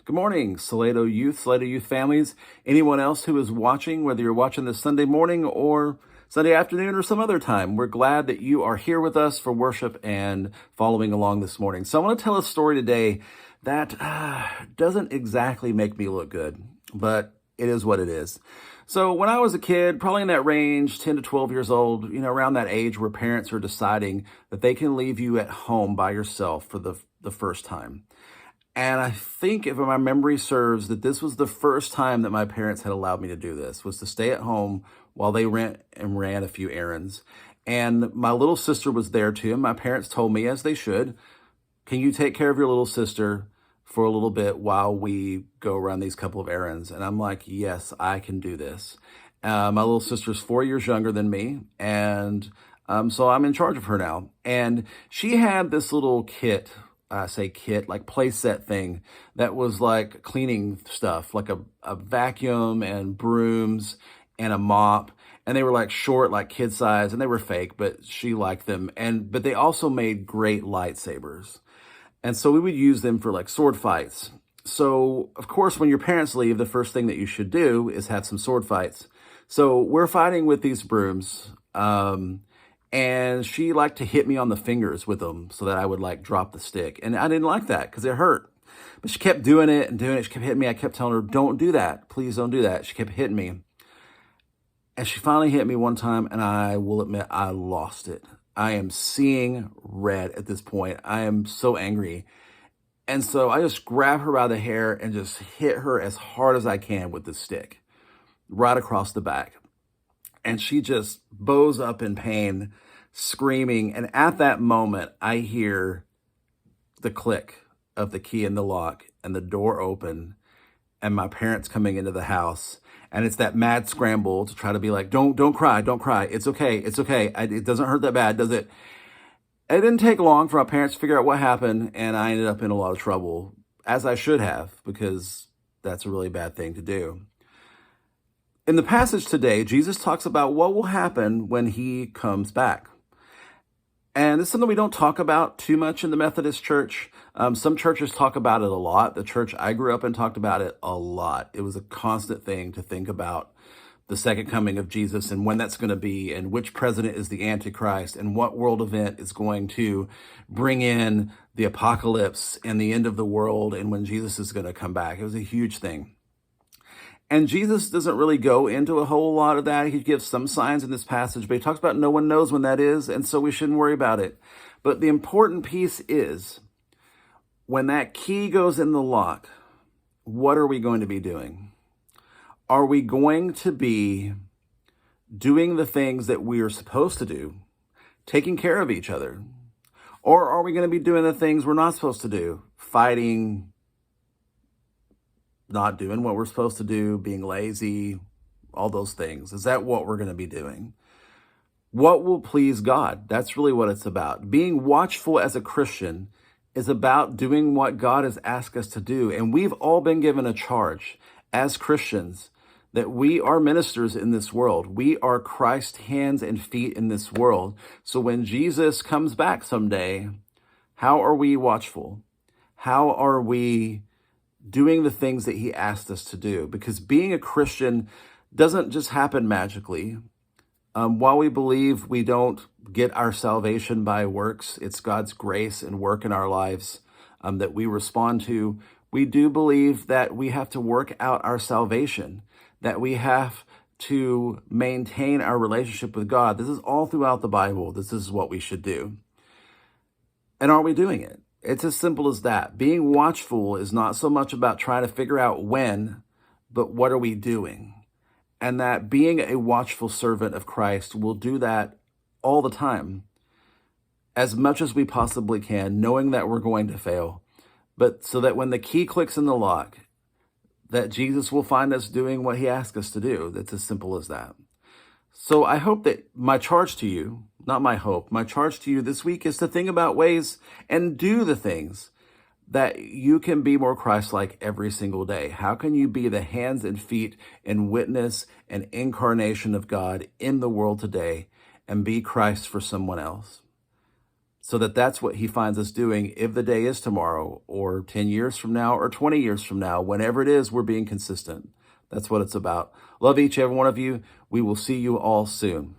Good morning, Salado Youth families, anyone else who is watching, whether you're watching this Sunday morning or Sunday afternoon or some other time. We're glad that you are here with us for worship and following along this morning. So I want to tell a story today that doesn't exactly make me look good, but it is what it is. So when I was a kid, probably in that range, 10 to 12 years old, around that age where parents are deciding that they can leave you at home by yourself for the first time. And I think if my memory serves that this was the first time that my parents had allowed me to do this, was to stay at home while they went and ran a few errands. And my little sister was there too. My parents told me, as they should, can you take care of your little sister for a little bit while we go run these couple of errands? And I'm like, yes, I can do this. My little sister's 4 years younger than me. And so I'm in charge of her now. And she had this little kit, I say kit, like play set thing that was like cleaning stuff, like a vacuum and brooms and a mop. And they were like short, like kid size, and they were fake, but she liked them. But they also made great lightsabers. And so we would use them for like sword fights. So of course, when your parents leave, the first thing that you should do is have some sword fights. So we're fighting with these brooms. And she liked to hit me on the fingers with them so that I would like drop the stick. And I didn't like that because it hurt. But she kept doing it and doing it. She kept hitting me. I kept telling her, don't do that. Please don't do that. She kept hitting me. And she finally hit me one time, and I will admit I lost it. I am seeing red at this point. I am so angry. And so I just grab her by the hair and just hit her as hard as I can with the stick, right across the back. And she just bows up in pain, screaming. And at that moment, I hear the click of the key in the lock and the door open and my parents coming into the house. And it's that mad scramble to try to be like, don't cry, don't cry. It's okay, it's okay. It doesn't hurt that bad, does it? It didn't take long for my parents to figure out what happened. And I ended up in a lot of trouble, as I should have, because that's a really bad thing to do. In the passage today, Jesus talks about what will happen when he comes back. And this is something we don't talk about too much in the Methodist Church. Some churches talk about it a lot. The church I grew up in talked about it a lot. It was a constant thing to think about the second coming of Jesus and when that's going to be and which president is the Antichrist and what world event is going to bring in the apocalypse and the end of the world and when Jesus is going to come back. It was a huge thing. And Jesus doesn't really go into a whole lot of that. He gives some signs in this passage, but he talks about no one knows when that is, and so we shouldn't worry about it. But the important piece is when that key goes in the lock, what are we going to be doing? Are we going to be doing the things that we are supposed to do, taking care of each other? Or are we going to be doing the things we're not supposed to do, fighting, not doing what we're supposed to do, being lazy, all those things? Is that what we're going to be doing? What will please God? That's really what it's about. Being watchful as a Christian is about doing what God has asked us to do. And we've all been given a charge as Christians that we are ministers in this world. We are Christ's hands and feet in this world. So when Jesus comes back someday, how are we watchful? How are we doing the things that he asked us to do? Because being a Christian doesn't just happen magically. While we believe we don't get our salvation by works, it's God's grace and work in our lives that we respond to. We do believe that we have to work out our salvation, that we have to maintain our relationship with God. This is all throughout the Bible. This is what we should do. And are we doing it? It's as simple as that. Being watchful is not so much about trying to figure out when, but what are we doing? And that being a watchful servant of Christ will do that all the time, as much as we possibly can, knowing that we're going to fail. But so that when the key clicks in the lock, that Jesus will find us doing what he asked us to do. That's as simple as that. So I hope that my charge to you, not my hope, my charge to you this week is to think about ways and do the things that you can be more Christ-like every single day. How can you be the hands and feet and witness and incarnation of God in the world today and be Christ for someone else? so that's what he finds us doing if the day is tomorrow or 10 years from now or 20 years from now. Whenever it is, we're being consistent. That's what it's about. Love each and every one of you. We will see you all soon.